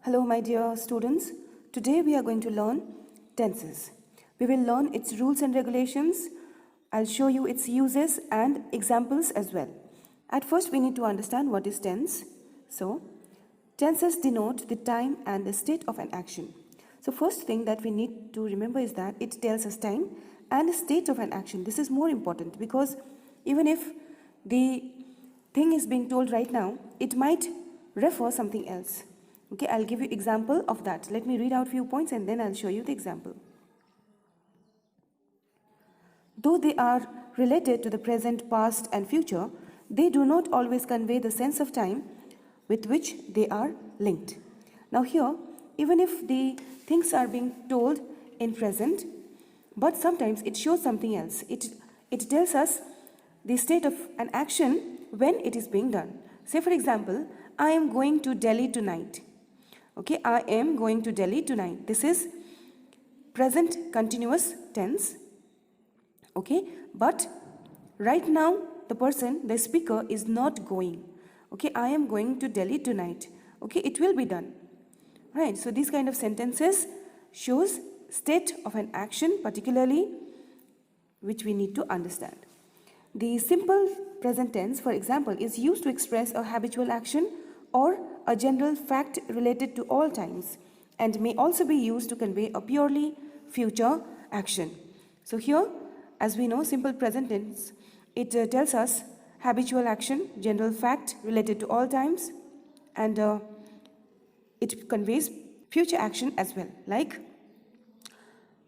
Hello my dear students. Today we are going to learn tenses. We will learn its rules and regulations. I'll show you its uses and examples as well. At first we need to understand what is tense. So, tenses denote the time and the state of an action. So first thing that we need to remember is that it tells us time and the state of an action. This is more important because even if the thing is being told right now, it might refer something else. Okay, I'll give you example of that. Let me read out few points and then I'll show you the example. Though they are related to the present, past and future, they do not always convey the sense of time with which they are linked. Now here, even if the things are being told in present, but sometimes it shows something else. It tells us the state of an action when it is being done. Say for example, I am going to Delhi tonight. Okay, I am going to Delhi tonight. This is present continuous tense. Okay, but right now the person, the speaker is not going. Okay, I am going to Delhi tonight. Okay, it will be done. Right, so these kind of sentences shows state of an action particularly which we need to understand. The simple present tense, for example, is used to express a habitual action or a general fact related to all times and may also be used to convey a purely future action. So here, as we know, simple present tense, it tells us habitual action, general fact related to all times, and it conveys future action as well, like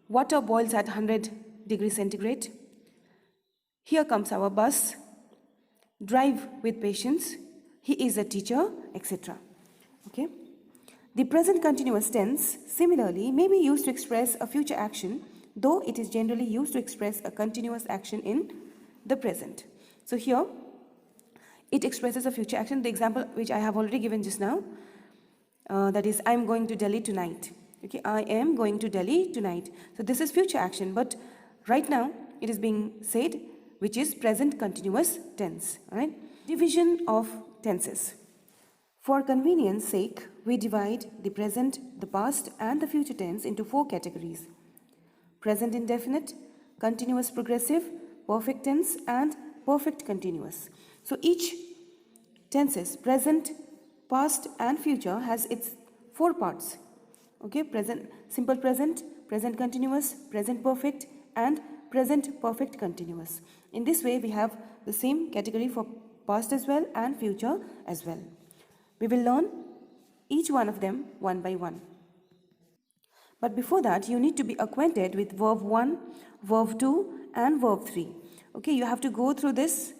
water boils at 100 degrees centigrade, here comes our bus, drive with patience, he is a teacher, etc. Okay. The present continuous tense similarly may be used to express a future action, though it is generally used to express a continuous action in the present. So here it expresses a future action. The example which I have already given just now, that is I am going to Delhi tonight. Okay, I am going to Delhi tonight. So this is future action, but right now it is being said, which is present continuous tense. All right. Division of tenses. For convenience sake, we divide the present, the past and the future tense into 4 categories. Present indefinite, continuous progressive, perfect tense and perfect continuous. So each tenses, present, past and future, has its 4 parts. Okay, present, simple present, present continuous, present perfect and present perfect continuous. In this way we have the same category for past as well and future as well. We will learn each one of them one by one. But before that, you need to be acquainted with verb 1, verb 2 and verb 3. Okay, you have to go through these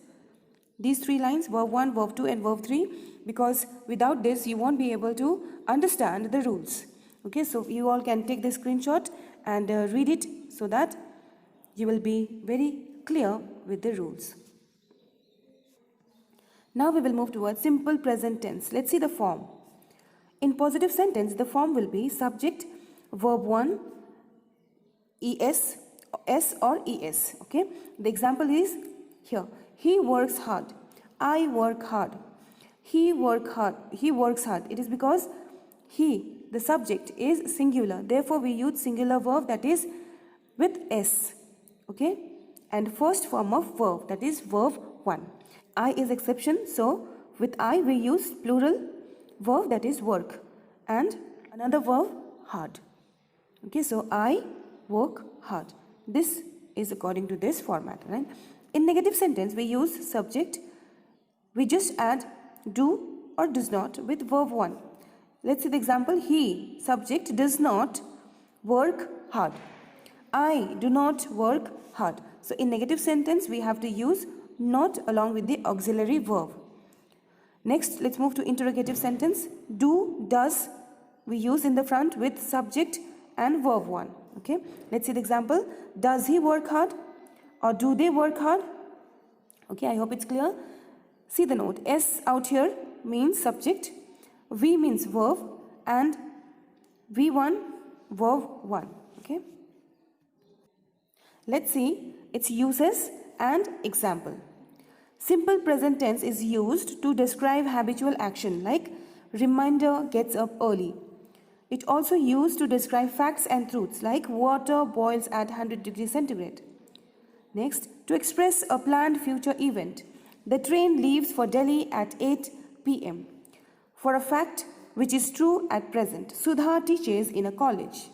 3 lines, verb 1, verb 2 and verb 3, because without this you won't be able to understand the rules. Okay, so you all can take the screenshot and read it so that you will be very clear with the rules. Now we will move towards simple present tense. Let's see the form. In positive sentence, the form will be subject, verb 1, es, s or es. Okay. The example is here. He works hard. I work hard. He works hard. It is because he, the subject, is singular. Therefore, we use singular verb, that is with s. Okay. And first form of verb, that is verb 1. I is exception, so with I we use plural verb, that is work, and another verb hard. Okay, so I work hard. This is according to this format, right? In negative sentence we use subject, we just add do or does not with verb 1. Let's see the example. He, subject, does not work hard. I do not work hard. So in negative sentence we have to use not along with the auxiliary verb. Next, let's move to interrogative sentence. Do, does, we use in the front with subject and verb 1. Okay, let's see the example. Does he work hard or do they work hard? Okay, I hope it's clear. See the note. S out here means subject, V means verb and V1 verb 1. Okay, let's see its uses and example. Simple present tense is used to describe habitual action like reminder, gets up early. It also used to describe facts and truths like water boils at 100 degrees centigrade. Next, to express a planned future event. The train leaves for Delhi at 8 p.m. For a fact which is true at present, Sudha teaches in a college.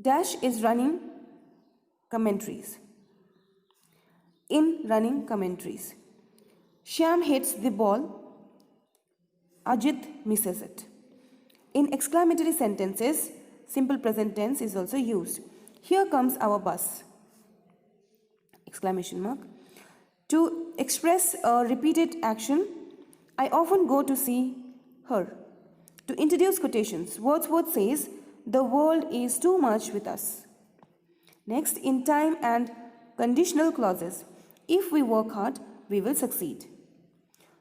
Dash is running commentaries. In running commentaries. Shyam hits the ball. Ajit misses it. In exclamatory sentences, simple present tense is also used. Here comes our bus. Exclamation mark. To express a repeated action, I often go to see her. To introduce quotations, Wordsworth says, the world is too much with us. Next, in time and conditional clauses, if we work hard, we will succeed.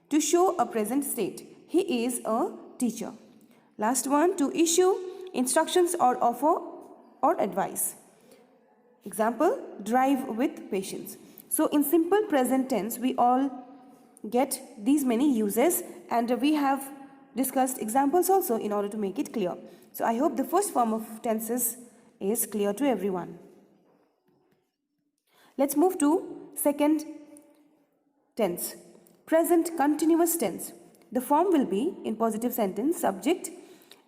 To show a present state, he is a teacher. Last one, to issue instructions or offer or advice. Example, drive with patience. So in simple present tense, we all get these many uses, and we have discussed examples also in order to make it clear. So I hope the first form of tenses is clear to everyone. Let's move to second tense, present continuous tense. The form will be in positive sentence, subject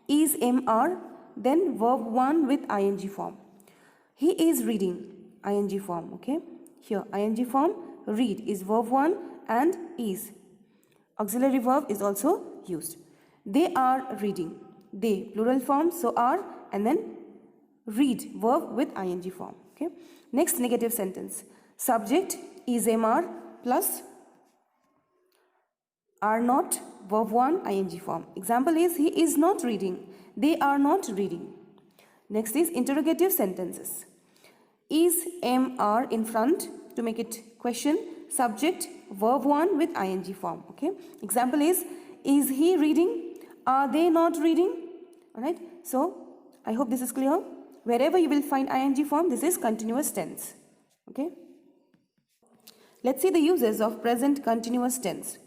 is MR, then verb 1 with ing form. He is reading, ing form, okay? Here, ing form, read is verb 1 and is. Auxiliary verb is also used. They are reading. They, plural form, so are, and then read, verb with ing form, okay? Next, negative sentence. Subject is MR plus are not, verb 1, ing form. Example is, he is not reading. They are not reading. Next is interrogative sentences. Is MR in front to make it question, subject, verb 1 with ing form, okay? Example is he reading? Are they not reading? Alright, so I hope this is clear. Wherever you will find ing form, this is continuous tense, okay? Let's see the uses of present continuous tense.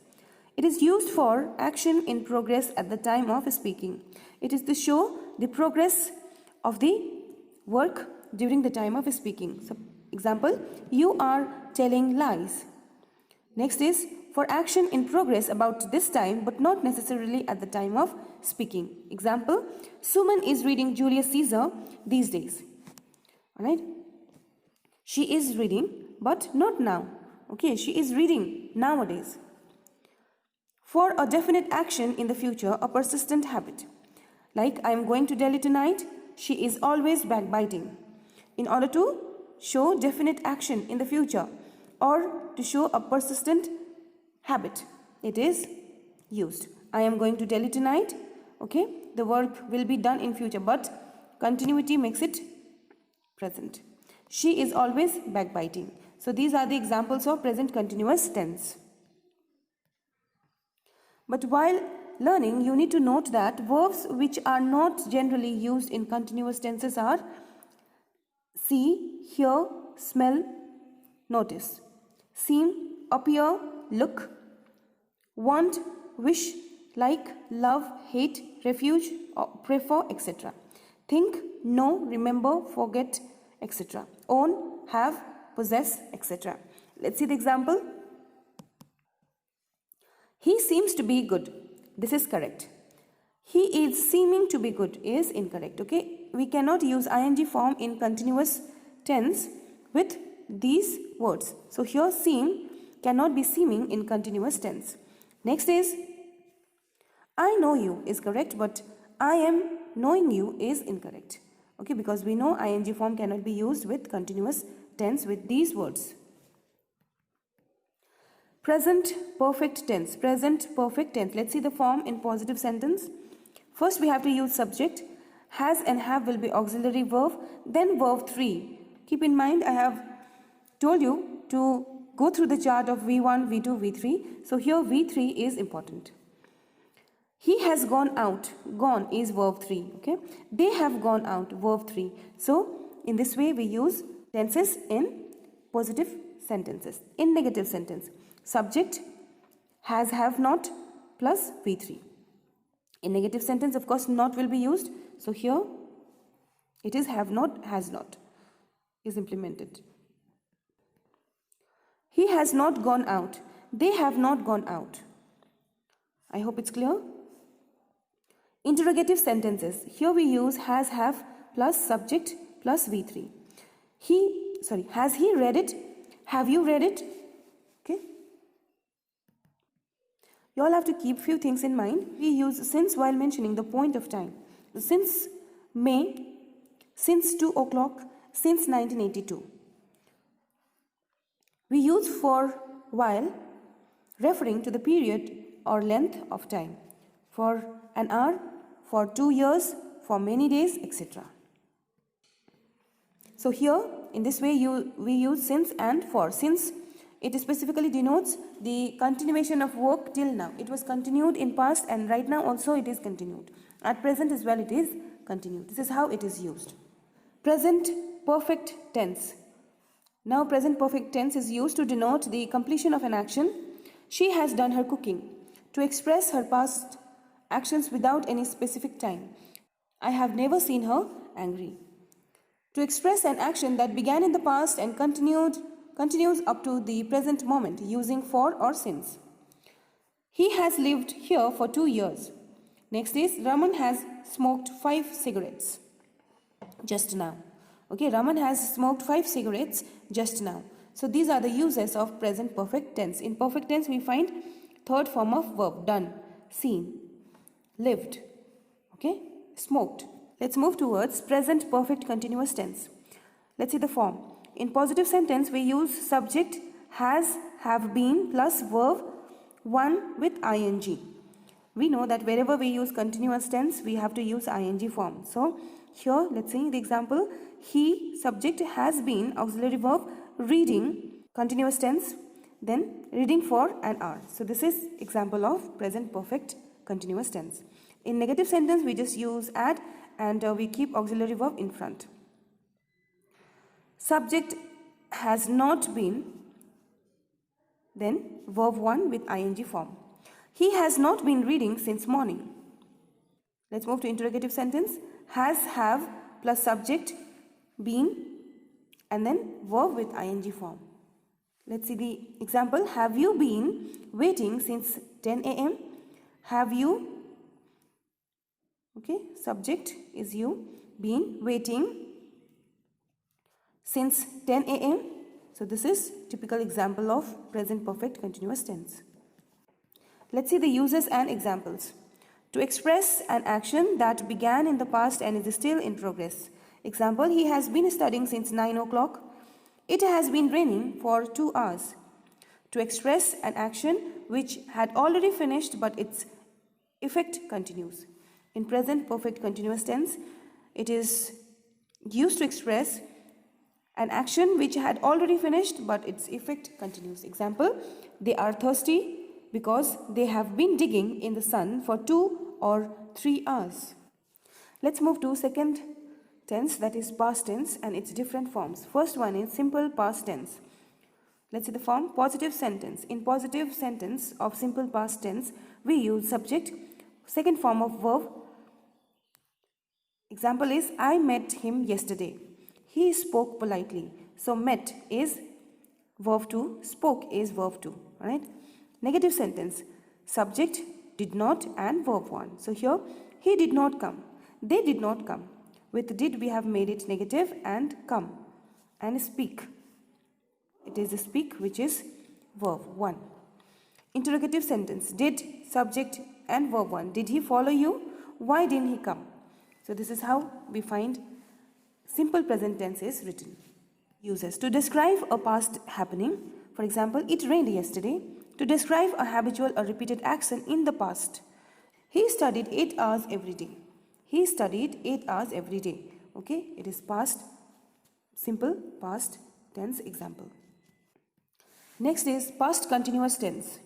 It is used for action in progress at the time of speaking. It is to show the progress of the work during the time of speaking. So, example, you are telling lies. Next is for action in progress about this time but not necessarily at the time of speaking. Example, Suman is reading Julius Caesar these days. Alright? She is reading but not now. Okay, she is reading nowadays. For a definite action in the future, a persistent habit. Like, I am going to Delhi tonight, she is always backbiting. In order to show definite action in the future or to show a persistent habit, it is used. I am going to Delhi tonight, okay, the work will be done in future, but continuity makes it present. She is always backbiting. So these are the examples of present continuous tense. But while learning, you need to note that verbs which are not generally used in continuous tenses are see, hear, smell, notice, seem, appear, look, want, wish, like, love, hate, refuge, prefer, etc. Think, know, remember, forget, etc. Own, have, possess, etc. Let's see the example. He seems to be good. This is correct. He is seeming to be good is incorrect. Okay, we cannot use ing form in continuous tense with these words. So here seem cannot be seeming in continuous tense. Next is I know you is correct, but I am knowing you is incorrect. Okay, because we know ing form cannot be used with continuous tense with these words. Present perfect tense. Present perfect tense. Let's see the form in positive sentence. First we have to use subject. Has and have will be auxiliary verb. Then verb 3. Keep in mind I have told you to go through the chart of V1, V2, V3. So here V3 is important. He has gone out. Gone is verb 3. Okay. They have gone out. Verb 3. So in this way we use tenses in positive sentences. In negative sentence, subject has, have not plus V3. In negative sentence, of course, not will be used. So here it is have not, has not is implemented. He has not gone out. They have not gone out. I hope it's clear. Interrogative sentences. Here we use has, have plus subject plus V3. Has he read it? Have you read it? Okay. You all have to keep few things in mind. We use since while mentioning the point of time. Since May, since 2 o'clock, since 1982. We use for while referring to the period or length of time. For an hour, for 2 years, for many days, etc. So here, in this way, we use since and for. Since it specifically denotes the continuation of work till now. It was continued in past and right now also it is continued. At present as well it is continued. This is how it is used. Present perfect tense. Now present perfect tense is used to denote the completion of an action. She has done her cooking. To express her past actions without any specific time. I have never seen her angry. To express an action that began in the past and continues up to the present moment using for or since. He has lived here for 2 years. Next is Raman has smoked 5 cigarettes just now. Okay, Raman has smoked 5 cigarettes just now. So these are the uses of present perfect tense. In perfect tense we find third form of verb, done, seen, lived, okay, smoked. Let's move towards present perfect continuous tense. Let's see the form. In positive sentence we use subject has, have been plus verb 1 with ing. We know that wherever we use continuous tense we have to use ing form. So here let's see the example. He, subject, has been, auxiliary verb, reading, continuous tense, then reading for an hour. So this is example of present perfect continuous tense. In negative sentence we just use add and we keep auxiliary verb in front. Subject has not been, then verb 1 with ing form. He has not been reading since morning. Let's move to interrogative sentence. Has, have plus subject, been, and then verb with ing form. Let's see the example. Have you been waiting since 10 a.m.? Have you, okay, subject is you, been waiting since 10 a.m. So this is typical example of present perfect continuous tense. Let's see the uses and examples. To express an action that began in the past and is still in progress. Example, he has been studying since 9 o'clock. It has been raining for 2 hours. To express an action which had already finished but its effect continues. In present perfect continuous tense, it is used to express an action which had already finished but its effect continues. Example, they are thirsty because they have been digging in the sun for 2 or 3 hours. Let's move to second tense, that is past tense, and its different forms. First one is simple past tense. Let's see the form. Positive sentence. In positive sentence of simple past tense, we use subject, second form of verb. Example is I met him yesterday. He spoke politely. So met is verb 2, spoke is verb 2. Alright. Negative sentence. Subject did not and verb 1. So here he did not come. They did not come. With did we have made it negative and come and speak. It is a speak which is verb 1. Interrogative sentence. Did, subject and verb 1. Did he follow you? Why didn't he come? So this is how we find simple present tense is written. Uses. To describe a past happening. For example, it rained yesterday. To describe a habitual or repeated action in the past. He studied 8 hours every day. He studied 8 hours every day. Okay, it is past, simple past tense example. Next is past continuous tense.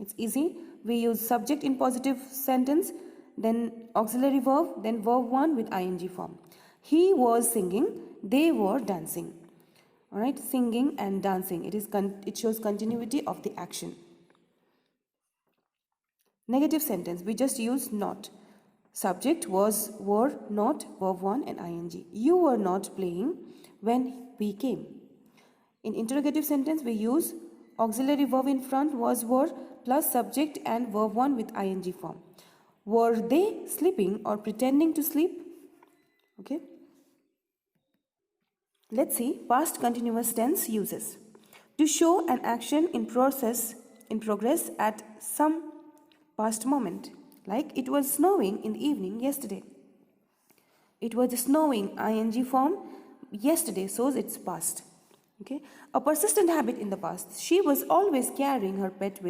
It's easy. We use subject in positive sentence, then auxiliary verb, then verb 1 with ing form. He was singing, they were dancing. Alright, singing and dancing. It shows continuity of the action. Negative sentence, we just use not. Subject was, were, not, verb 1 and ing. You were not playing when we came. In interrogative sentence, we use auxiliary verb in front, was, were, plus subject and verb 1 with ing form. Were they sleeping or pretending to sleep? Okay. Let's see past continuous tense uses. To show an action in progress at some past moment. Like it was snowing in the evening yesterday. It was snowing ing form yesterday shows it's past. Okay. A persistent habit in the past. She was always carrying her pet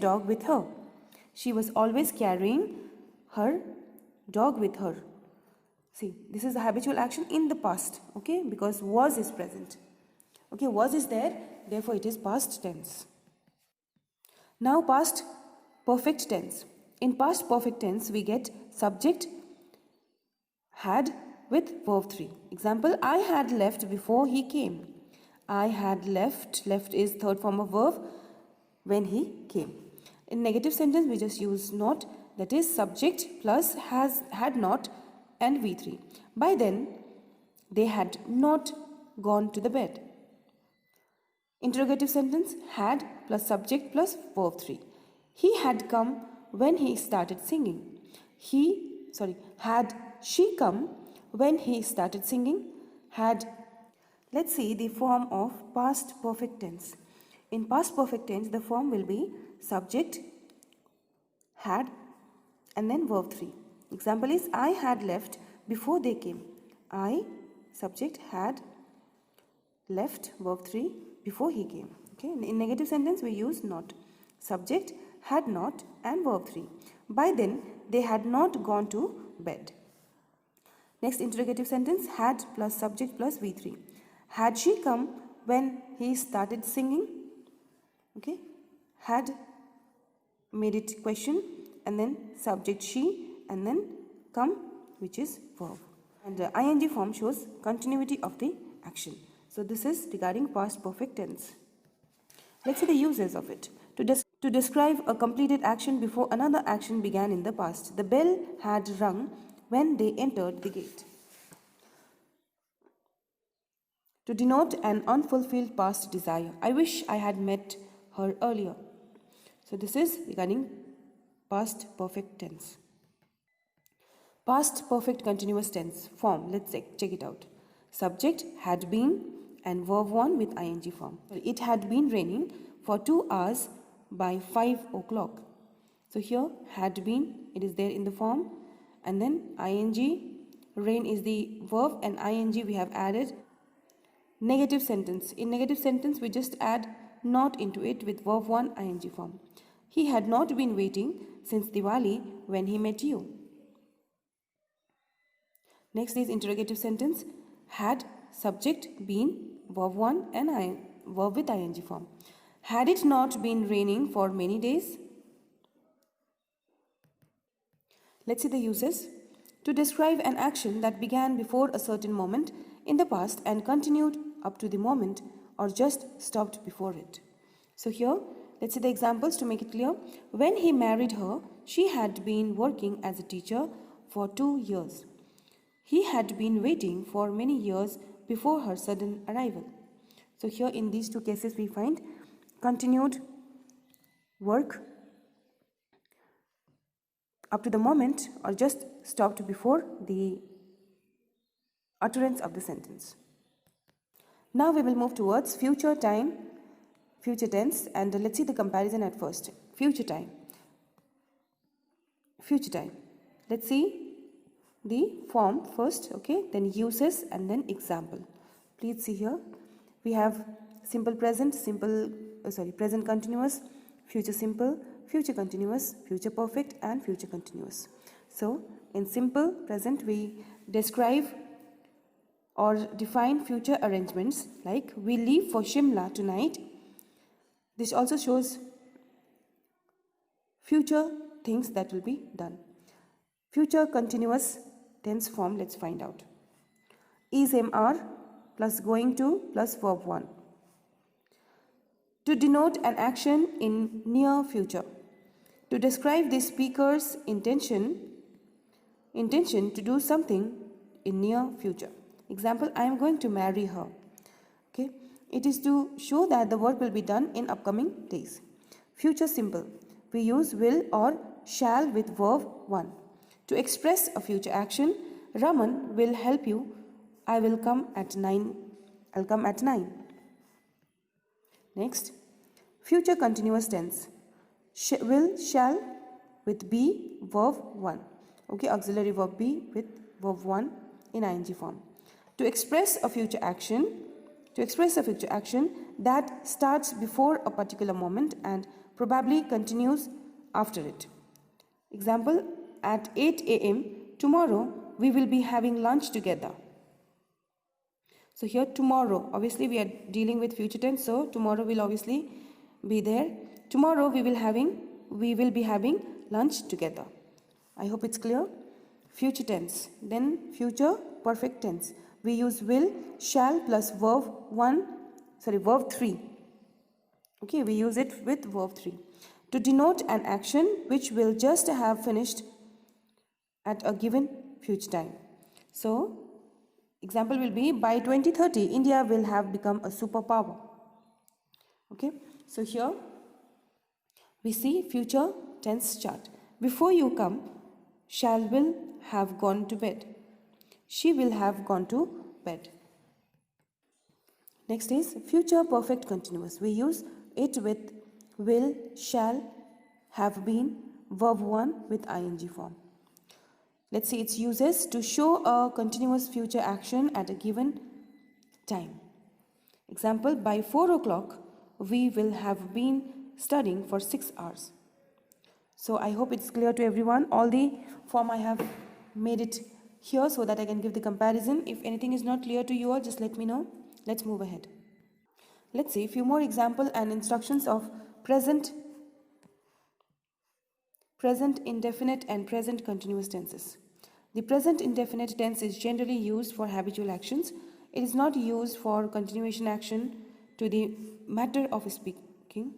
dog with her. She was always carrying her dog with her. See, this is the habitual action in the past. Okay, because was is present. Okay, was is there, therefore it is past tense. Now past perfect tense. In past perfect tense, we get subject had with verb 3. Example, I had left before he came. I had left is third form of verb when he came. In negative sentence, we just use not, that is subject plus had not and V3. By then, they had not gone to the bed. Interrogative sentence, had plus subject plus verb 3. He had come when he started singing. Had she come when he started singing? Let's see the form of past perfect tense. In past perfect tense, the form will be subject, had, and then verb 3. Example is, I had left before they came. I, subject, had left, verb 3, before he came. Okay. In negative sentence, we use not. Subject, had not, and verb 3. By then, they had not gone to bed. Next interrogative sentence, had plus subject plus V3. Had she come when he started singing? Okay. Had made it question, and then subject she, and then come, which is verb. And the ing form shows continuity of the action. So this is regarding past perfect tense. Let's see the uses of it. To describe a completed action before another action began in the past. The bell had rung when they entered the gate. To denote an unfulfilled past desire. I wish I had met her earlier. So this is regarding past perfect tense. Past perfect continuous tense form. Let's check it out. Subject had been and verb 1 with ing form. It had been raining for 2 hours by 5 o'clock. So here had been, it is there in the form, and then ing, rain is the verb, and ing we have added. Negative sentence. In negative sentence, we just add not into it with verb 1 ing form. He had not been waiting since Diwali when he met you. Next is interrogative sentence. Had subject been verb 1 and verb with ing form. Had it not been raining for many days? Let's see the uses. To describe an action that began before a certain moment in the past and continued up to the moment or just stopped before it. So here, let's see the examples to make it clear. When he married her, she had been working as a teacher for 2 years. He had been waiting for many years before her sudden arrival. So here in these two cases we find continued work up to the moment or just stopped before the utterance of the sentence. Now we will move towards future tense, and let's see the comparison at first. Future time. Let's see the form first, okay, then uses and then example. Please see here. We have simple present, present continuous, future simple, future continuous, future perfect and future continuous. So in simple present we describe or define future arrangements like we leave for Shimla tonight. This also shows future things that will be done. Future continuous tense form, let's find out. Is MR plus going to plus verb 1. To denote an action in near future. To describe the speaker's intention intention to do something in near future. Example, I am going to marry her. Okay, it is to show that the work will be done in upcoming days. Future simple, we use will or shall with verb 1. To express a future action, Raman will help you. I will come at 9. I'll come at 9. Next, future continuous tense. Will, shall with be, verb 1. Okay, auxiliary verb be with verb 1 in ing form. To express a future action that starts before a particular moment and probably continues after it. Example, at 8 a.m. tomorrow we will be having lunch together. So here tomorrow, obviously we are dealing with future tense, so tomorrow will obviously be there. Tomorrow we will be having lunch together. I hope it's clear. Future tense. Then future perfect tense. We use will, shall plus verb 3. Okay, we use it with verb 3. To denote an action which will just have finished at a given future time. So, example will be by 2030, India will have become a superpower. Okay, so here we see future tense chart. Before you come, shall will have gone to bed. She will have gone to bed. Next is future perfect continuous. We use it with will, shall, have been, verb 1 with ing form. Let's see its uses. To show a continuous future action at a given time. Example, by 4 o'clock, we will have been studying for 6 hours. So I hope it's clear to everyone. All the form I have made it here so that I can give the comparison. If anything is not clear to you all, just let me know. Let's move ahead. Let's see a few more examples and instructions of present indefinite and present continuous tenses. The present indefinite tense is generally used for habitual actions. It is not used for continuation action to the matter of speaking,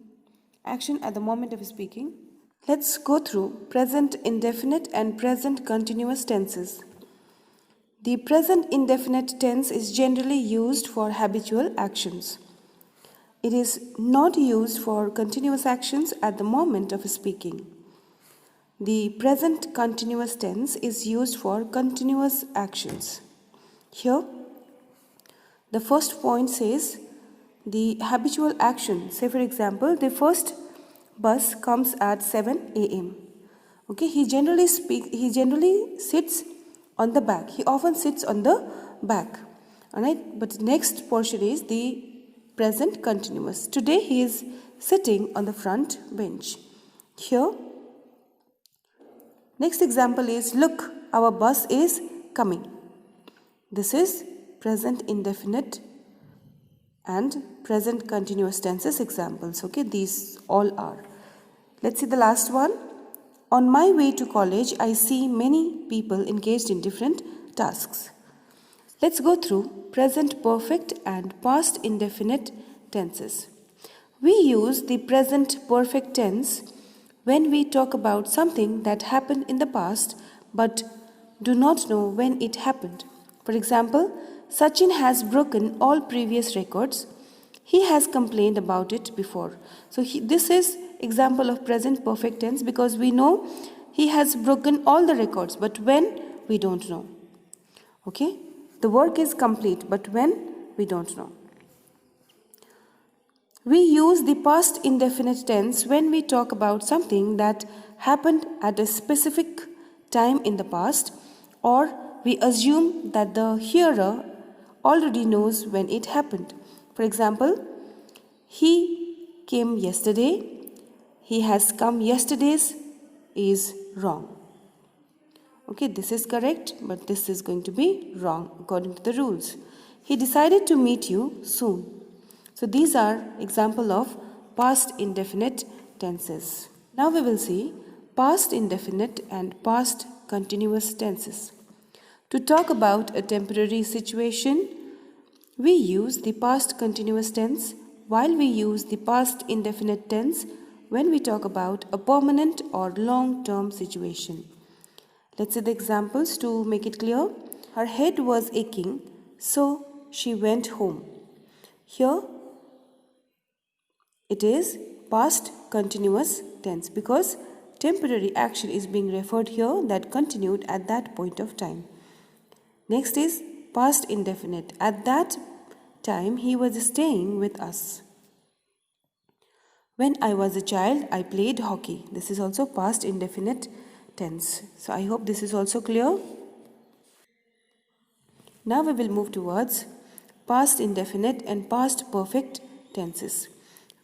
action at the moment of speaking. Let's go through present indefinite and present continuous tenses. The present indefinite tense is generally used for habitual actions. It is not used for continuous actions at the moment of speaking. The present continuous tense is used for continuous actions. Here, the first point says the habitual action. Say for example, the first bus comes at 7 a.m. Okay, he generally sits on the back. He often sits on the back. Alright, but the next portion is the present continuous. Today he is sitting on the front bench. Here, next example is, look, our bus is coming. This is present indefinite and present continuous tenses examples. Okay, these all are. Let's see the last one. On my way to college, I see many people engaged in different tasks. Let's go through present perfect and past indefinite tenses. We use the present perfect tense when we talk about something that happened in the past but do not know when it happened. For example, Sachin has broken all previous records. He has complained about it before. So this is example of present perfect tense because we know he has broken all the records, but when, we don't know. Okay, the work is complete, but when, we don't know. We use the past indefinite tense when we talk about something that happened at a specific time in the past, or we assume that the hearer already knows when it happened. For example, he came yesterday, he has come yesterday's is wrong. Okay, this is correct, but this is going to be wrong according to the rules. He decided to meet you soon. So these are example of past indefinite tenses. Now we will see past indefinite and past continuous tenses. To talk about a temporary situation, we use the past continuous tense, while we use the past indefinite tense when we talk about a permanent or long-term situation. Let's see the examples to make it clear. Her head was aching, so she went home. Here it is past continuous tense because temporary action is being referred here that continued at that point of time. Next is past indefinite. At that time he was staying with us. When I was a child, I played hockey. This is also past indefinite tense. So I hope this is also clear. Now we will move towards past indefinite and past perfect tenses.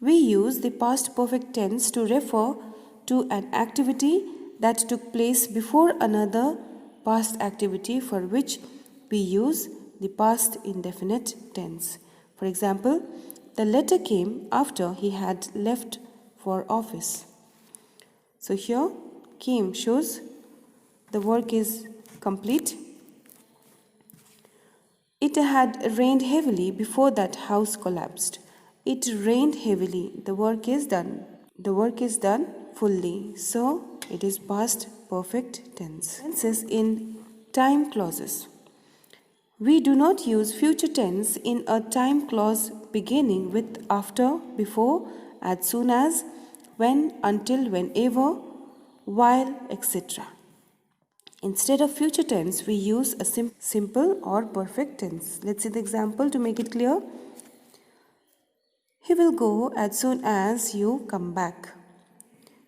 We use the past perfect tense to refer to an activity that took place before another past activity for which we use the past indefinite tense. For example, the letter came after he had left for office. So here came shows the work is complete. It had rained heavily before that house collapsed. It rained heavily. The work is done. The work is done fully. So it is past perfect tense. Tenses in time clauses. We do not use future tense in a time clause beginning with after, before, as soon as, when, until, whenever, while, etc. Instead of future tense, we use a simple or perfect tense. Let's see the example to make it clear. He will go as soon as you come back.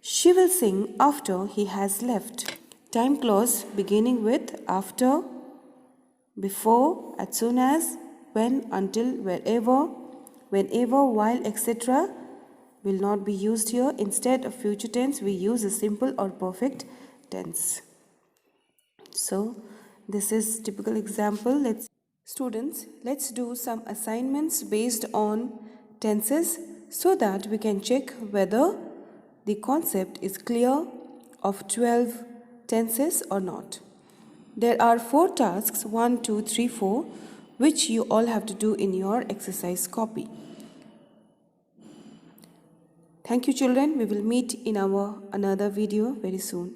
She will sing after he has left. Time clause beginning with after, before, as soon as, when, until, wherever, whenever, while, etc. will not be used here. Instead of future tense, we use a simple or perfect tense. So this is typical example. Students, let's do some assignments based on tenses so that we can check whether the concept is clear of 12 tenses or not. There are 4 tasks 1, 2, 3, 4 which you all have to do in your exercise copy. Thank you children. We will meet in our another video very soon.